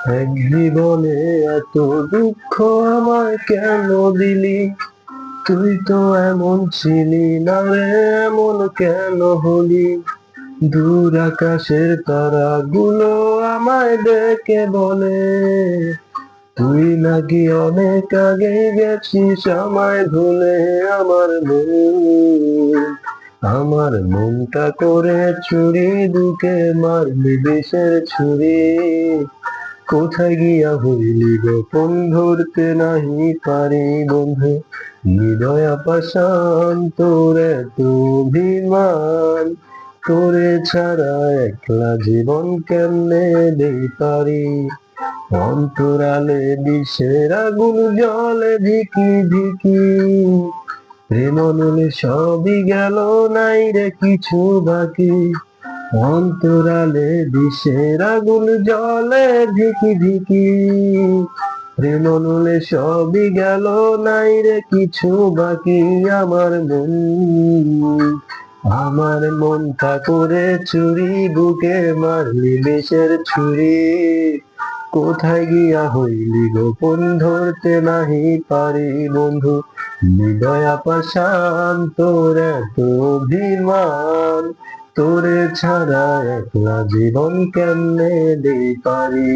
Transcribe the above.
এক জীবনে এত দুঃখ আমায় কেন দিলি? তুই তো এমন ছিলি না রে, এমন কেন হলি? দূর আকাশের তারাগুলো আমায় ডেকে বলে, তুই নাকি অনেক আগে গেছিস আমায় ভুলে। আমার মন, আমার মনটা করে চুরি, বুকে মারলি বিষের ছুরি। কোথায় গিয়া হইলি গোপন, ধরতে নাহি পারি বন্ধু। হৃদয় পাষাণ, তোর এত অভিমান, তোরে ছাড়া একলা জীবন কেমনে দেই পারি। অন্তরালে বিষের আগুন জ্বলে ধিকি ধিকি, প্রেম অনলে সবই গেল, নাই রে কিছু বাকি। অন্তরালে বিষের আগুন জ্বলে ধিকি ধিকি, প্রেম অনলে সবই গেল, নাই রে কিছু বাকি। আমার মন, আমার মনটা করে চুরি, বুকে মারলি বিষের ছুরি। কোথায় গিয়া হইলি গোপন, ধরতে নাহি পারি বন্ধু। হৃদয় পাষাণ, তোর এত অভিমান, তোরে ছাড়া একলা জীবন কেমনে দেই পারি।